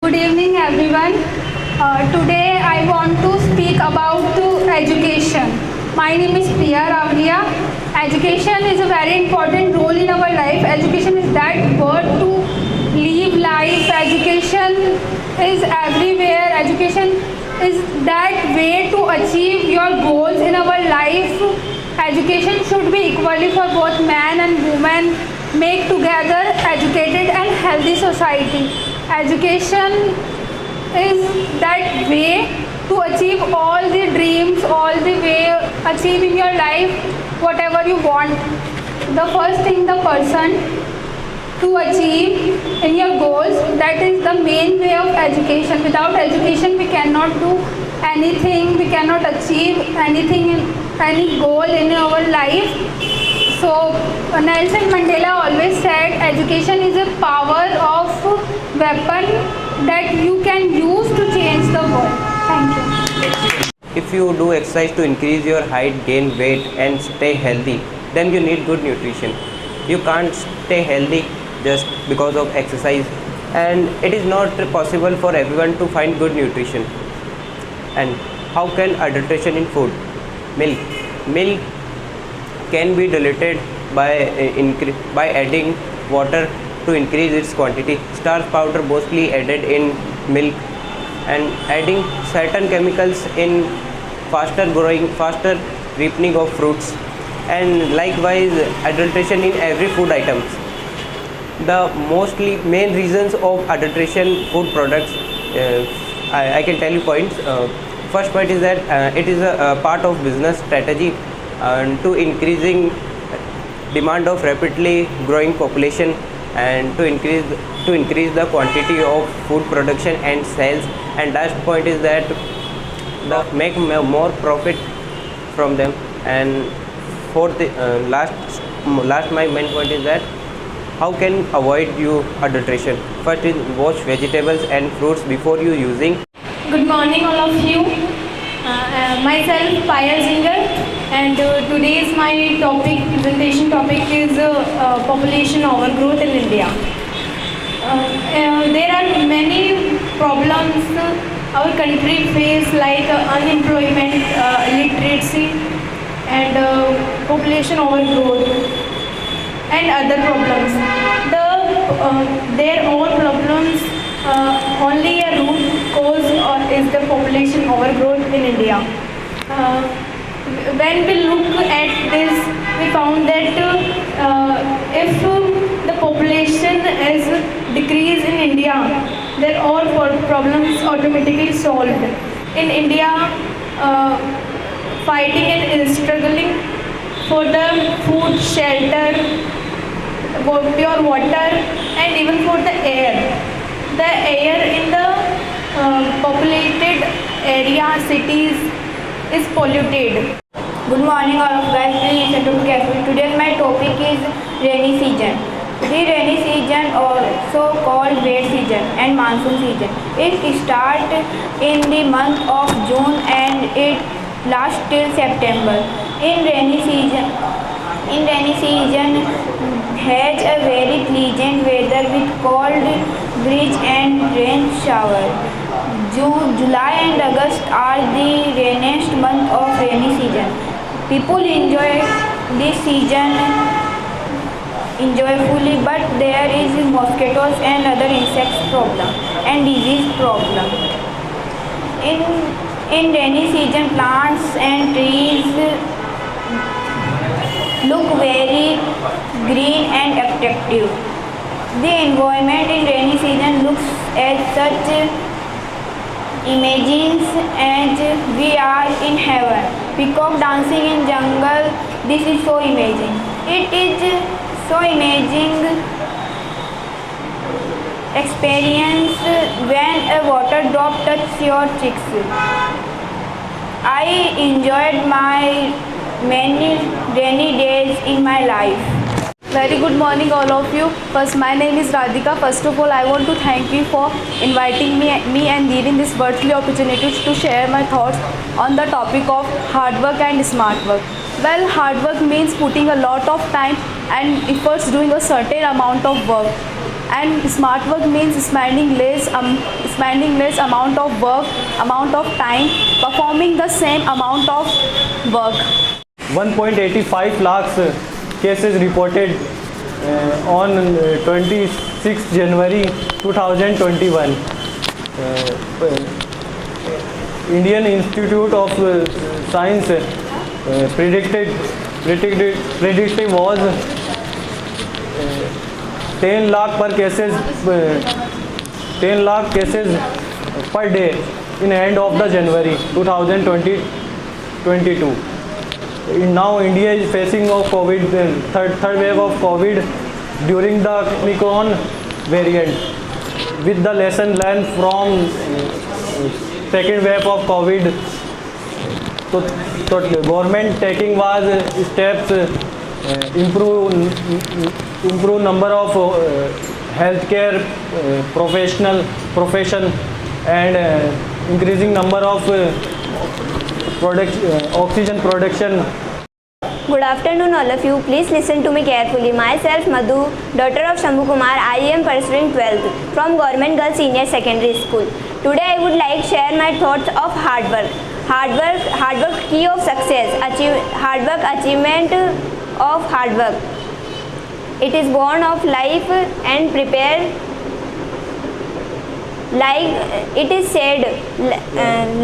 Good evening, everyone. Today I want to speak about education. My name is Priya Ravlia. Education is a very important role in our life. Education is that word to live life. Education is everywhere. Education is that way to achieve your goals in our life. Education should be equally for both man and woman. Make together educated and healthy society. Education is that way to achieve all the dreams, all the way achieve in your life whatever you want. The first thing the person to achieve in your goals, that is the main way of education. Without education we cannot do anything, we cannot achieve anything in any goal in our life. So Nelson Mandela always said education is a power of weapon that you can use to change the world. Thank you. If you do exercise to increase your height, gain weight and stay healthy, then you need good nutrition. You can't stay healthy just because of exercise, and it is not possible for everyone to find good nutrition. And how can adulteration in food? Milk can be diluted by adding water to increase its quantity. Starch powder mostly added in milk, and adding certain chemicals in faster ripening of fruits, and likewise adulteration in every food items. The mostly main reasons of adulteration food products, I can tell you points. First point is that it is a part of business strategy to increasing demand of rapidly growing population, and to increase the quantity of food production and sales. And last point is that make more profit from them. And fourth, last my main point is that how can avoid you adulteration. First is wash vegetables and fruits before you using. Good morning all of you. Myself Payal Zingar, and today's my presentation topic is population overgrowth in India. There are many problems our country face, like unemployment, illiteracy and population overgrowth and other problems. Their all problems, only a root cause is the population overgrowth in India. When we look at this, we found that if the population is decreased in India, then all problems automatically solved. In India, fighting and struggling for the food, shelter, pure water, and even for the air. The air in the populated area, cities, is polluted. Good morning all of guys, please listen to me carefully. Today my topic is rainy season. The rainy season, also called wet season and monsoon season, it starts in the month of June and it lasts till September. In rainy season has a very pleasant weather with cold breeze and rain shower. June, July and August are the rainiest month of rainy season. People enjoy this season enjoyfully, but there is mosquitoes and other insects problem and disease problem. In rainy season, plants and trees look very green and attractive. The environment in rainy season looks as such imagines as we are in heaven. Peacock dancing in jungle, this is so amazing. It is so amazing experience when a water drop touches your cheeks. I enjoyed my many rainy days in my life. Very good morning all of you. First, my name is Radhika. First of all, I want to thank you for inviting me and giving this worthily opportunity to share my thoughts on the topic of hard work and smart work. Well, hard work means putting a lot of time and efforts doing a certain amount of work. And smart work means spending less amount of work, amount of time, performing the same amount of work. 1.85 lakhs cases reported on 26 January 2021. Indian Institute of Science predicted was 10 lakh cases per day in end of the January 2022. Now India is facing of COVID, third wave of COVID during the Omicron variant. With the lesson learned from second wave of COVID, so the government taking was steps improve number of healthcare profession and increasing number of oxygen production. Good afternoon all of you. Please listen to me carefully. Myself Madhu, daughter of Shambhu Kumar. I am pursuing 12th from Government Girls Senior Secondary School. Today I would like to share my thoughts of hard work. Hard work key of success. Achievement of hard work. It is born of life and prepare. Like it is said,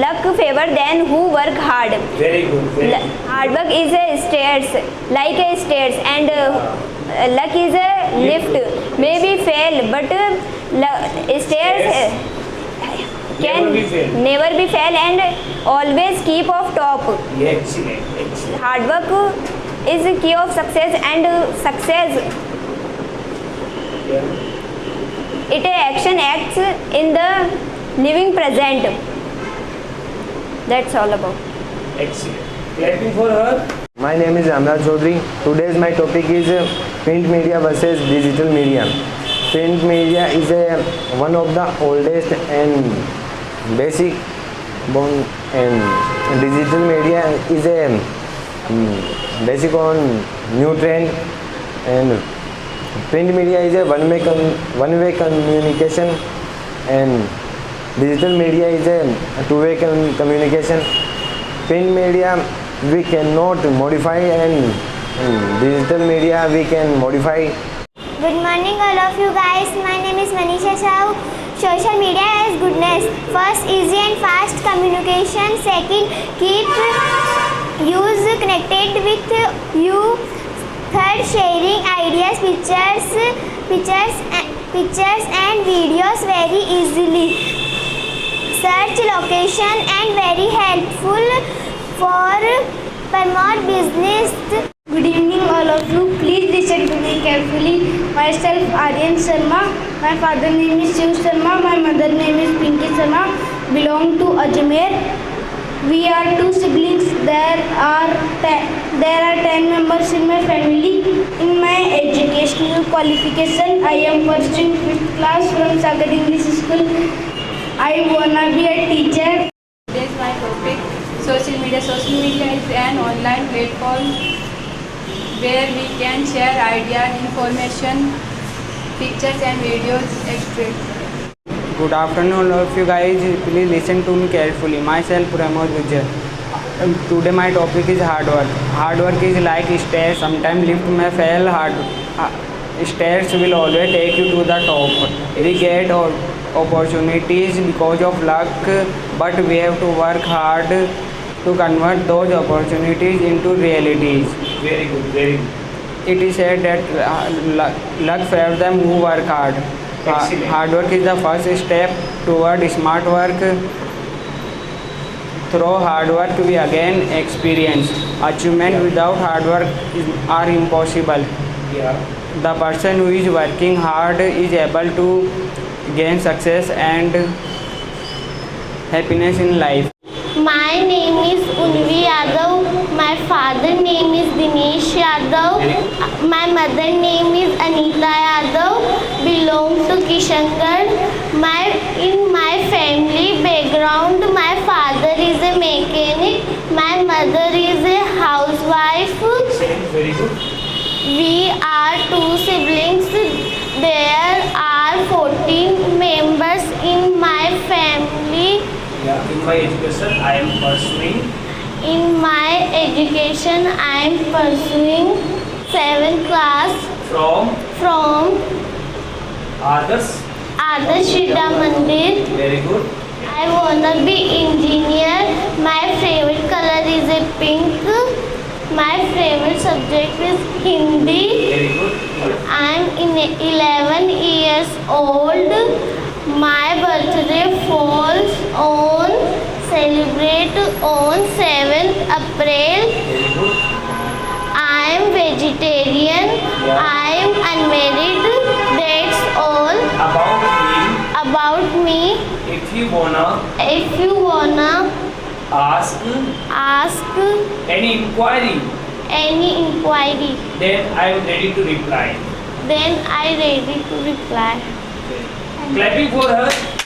luck favor then who work hard. Very good. Hard work is a stairs, like a stairs, and luck is a lift. Maybe fail, but stairs can never be fail and always keep off top. Excellent. Hard work is the key of success, and success. It action acts in the living present. That's all about. Excellent. Clapping for her. My name is Ramraj Chaudhary. Today's my topic is print media versus digital media. Print media is one of the oldest and basic born, and digital media is a basic on new trend, and print media is a one-way communication, and digital media is a two-way communication. Print media we cannot modify, and digital media we can modify. Good morning all of you guys. My name is Manisha Sahu. Social media is goodness. First, easy and fast communication. Second, keep use connected with you. Third, sharing ideas, pictures and videos very easily. Search location and very helpful for promote business. Good evening all of you. Please listen to me carefully. Myself Aryan Sharma. My father name is Shiv Sharma. My mother name is Pinky Sharma. Belong to Ajmer. We are two siblings. There are 10 members in my family. In my educational qualification, I am pursuing 5th class from Sagar English School. I wanna be a teacher. Today's my topic, social media. Social media is an online platform where we can share ideas, information, pictures and videos, etc. Good afternoon all of you guys. Please listen to me carefully. Myself Pramod Vijay. Today my topic is hard work. Hard work is like stairs. Sometimes lift may fail. Stairs will always take you to the top. We get opportunities because of luck, but we have to work hard to convert those opportunities into realities. Very good. Very good. It is said that luck favors them who work hard. Hard work is the first step toward smart work. Through hard work we again experience. Achievement without hard work are impossible. Yeah. The person who is working hard is able to gain success and happiness in life. My name is Unvi Yadav. My father name is Dinesh Yadav. My mother name is Anita Yadav. Belong to Kishangarh. In my family background, my father is a mechanic. My mother is a housewife. Very good. We are two siblings. There are are 14 members in my family. Yeah. In my education, I am pursuing. In my education, I am pursuing 7th class From from others. Adarsh Vidya Mandir. Very good. I wanna be engineer. My favorite color is a pink. My favorite subject is Hindi. Very good. I am 11 years old. My birthday falls on celebrate on 7th April. Very good. I am vegetarian. I am unmarried. That's all About me, about me. if you wanna Ask ask any inquiry, any inquiry, then I am ready to reply. then I ready to reply. Clapping for her.